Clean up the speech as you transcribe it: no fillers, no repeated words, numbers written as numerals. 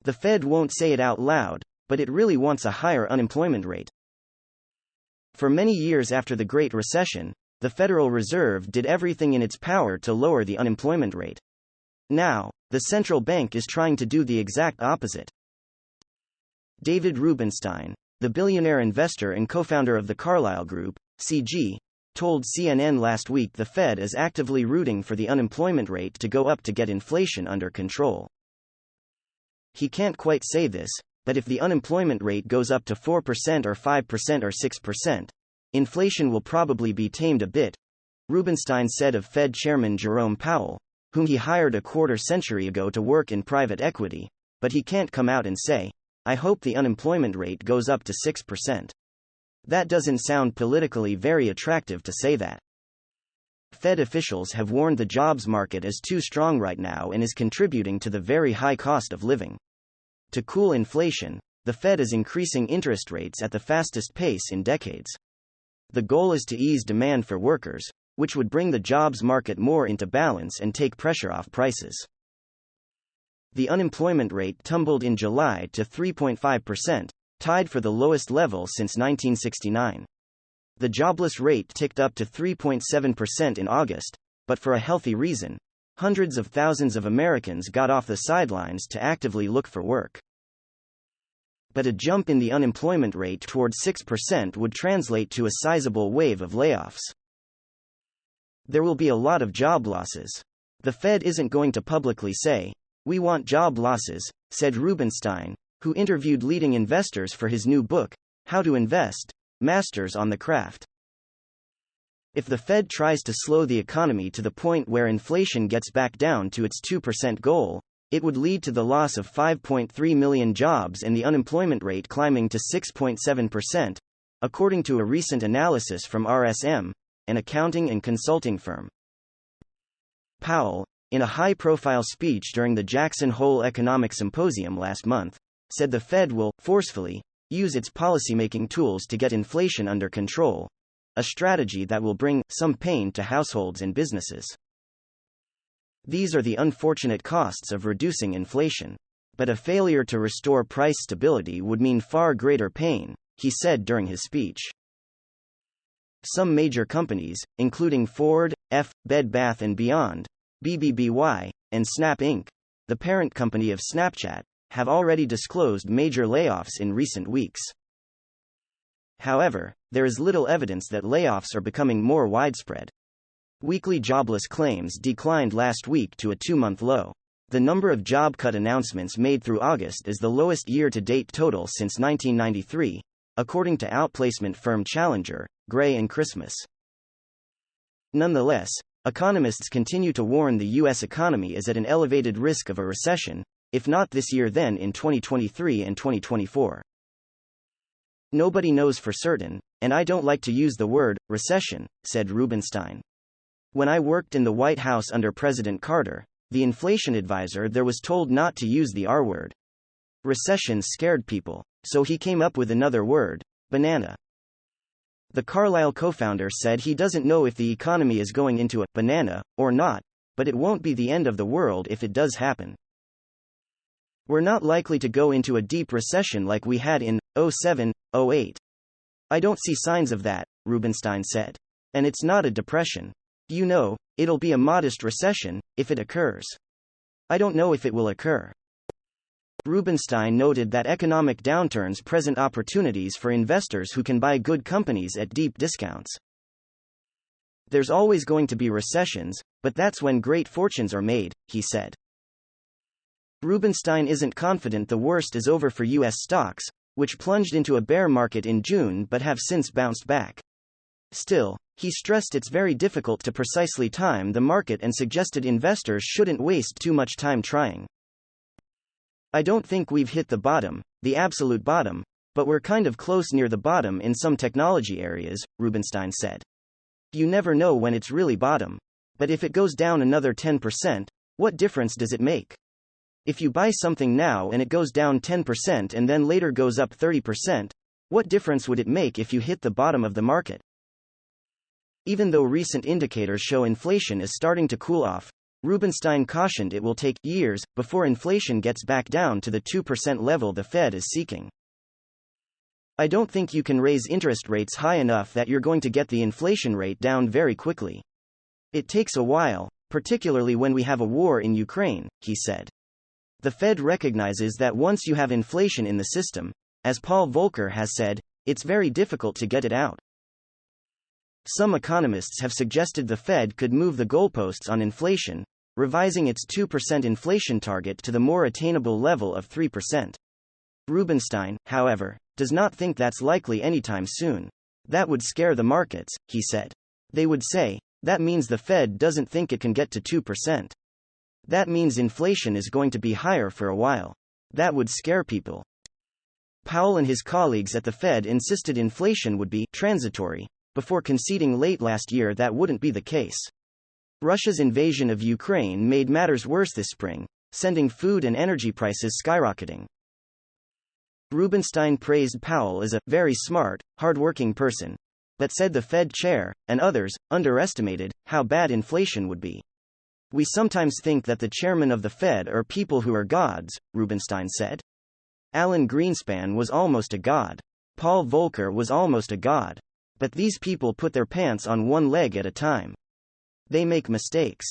The Fed won't say it out loud, but it really wants a higher unemployment rate. For many years after the Great Recession, the Federal Reserve did everything in its power to lower the unemployment rate. Now, the central bank is trying to do the exact opposite. David Rubenstein, the billionaire investor and co-founder of the Carlyle Group, CG, told CNN last week the Fed is actively rooting for the unemployment rate to go up to get inflation under control. He can't quite say this, but if the unemployment rate goes up to 4% or 5% or 6%, inflation will probably be tamed a bit, Rubenstein said of Fed Chairman Jerome Powell, whom he hired a quarter-century ago to work in private equity, but he can't come out and say, "I hope the unemployment rate goes up to 6%. That doesn't sound politically very attractive to say that. Fed officials have warned the jobs market is too strong right now and is contributing to the very high cost of living. To cool inflation, the Fed is increasing interest rates at the fastest pace in decades. The goal is to ease demand for workers, which would bring the jobs market more into balance and take pressure off prices." The unemployment rate tumbled in July to 3.5%, tied for the lowest level since 1969. The jobless rate ticked up to 3.7% in August, but for a healthy reason. Hundreds of thousands of Americans got off the sidelines to actively look for work. But a jump in the unemployment rate toward 6% would translate to a sizable wave of layoffs. There will be a lot of job losses. The Fed isn't going to publicly say, "We want job losses," said Rubenstein, who interviewed leading investors for his new book, How to Invest, Masters on the Craft. If the Fed tries to slow the economy to the point where inflation gets back down to its 2% goal, it would lead to the loss of 5.3 million jobs and the unemployment rate climbing to 6.7%, according to a recent analysis from RSM, an accounting and consulting firm. Powell, in a high-profile speech during the Jackson Hole Economic Symposium last month, said the Fed will, forcefully, use its policymaking tools to get inflation under control, a strategy that will bring some pain to households and businesses. These are the unfortunate costs of reducing inflation. But a failure to restore price stability would mean far greater pain, he said during his speech. Some major companies, including Ford, Bed Bath & Beyond, BBBY, and Snap Inc., the parent company of Snapchat, have already disclosed major layoffs in recent weeks. However, there is little evidence that layoffs are becoming more widespread. Weekly jobless claims declined last week to a 2-month low. The number of job cut announcements made through August is the lowest year-to-date total since 1993, according to outplacement firm Challenger, Gray & Christmas. Nonetheless, economists continue to warn the U.S. economy is at an elevated risk of a recession, if not this year then in 2023 and 2024. Nobody knows for certain, and I don't like to use the word recession, said Rubenstein. When I worked in the White House under President Carter, the inflation advisor there was told not to use the R word. Recession scared people, so he came up with another word, banana. The Carlyle co-founder said he doesn't know if the economy is going into a banana or not, but it won't be the end of the world if it does happen. We're not likely to go into a deep recession like we had in 07-08. I don't see signs of that, Rubenstein said. And it's not a depression. You know, it'll be a modest recession, if it occurs. I don't know if it will occur. Rubenstein noted that economic downturns present opportunities for investors who can buy good companies at deep discounts. There's always going to be recessions, but that's when great fortunes are made, he said. Rubenstein isn't confident the worst is over for U.S. stocks, which plunged into a bear market in June but have since bounced back. Still, he stressed it's very difficult to precisely time the market and suggested investors shouldn't waste too much time trying. I don't think we've hit the bottom, the absolute bottom, but we're kind of close near the bottom in some technology areas, Rubenstein said. You never know when it's really bottom. But if it goes down another 10%, what difference does it make? If you buy something now and it goes down 10% and then later goes up 30%, what difference would it make if you hit the bottom of the market? Even though recent indicators show inflation is starting to cool off, Rubenstein cautioned it will take years before inflation gets back down to the 2% level the Fed is seeking. I don't think you can raise interest rates high enough that you're going to get the inflation rate down very quickly. It takes a while, particularly when we have a war in Ukraine, he said. The Fed recognizes that once you have inflation in the system, as Paul Volcker has said, it's very difficult to get it out. Some economists have suggested the Fed could move the goalposts on inflation, revising its 2% inflation target to the more attainable level of 3%. Rubenstein, however, does not think that's likely anytime soon. That would scare the markets, he said. They would say, that means the Fed doesn't think it can get to 2%. That means inflation is going to be higher for a while. That would scare people. Powell and his colleagues at the Fed insisted inflation would be transitory, before conceding late last year that wouldn't be the case. Russia's invasion of Ukraine made matters worse this spring, sending food and energy prices skyrocketing. Rubenstein praised Powell as a very smart, hard-working person, but said the Fed chair, and others, underestimated how bad inflation would be. We sometimes think that the chairman of the Fed are people who are gods, Rubenstein said. Alan Greenspan was almost a god. Paul Volcker was almost a god. But these people put their pants on one leg at a time. They make mistakes.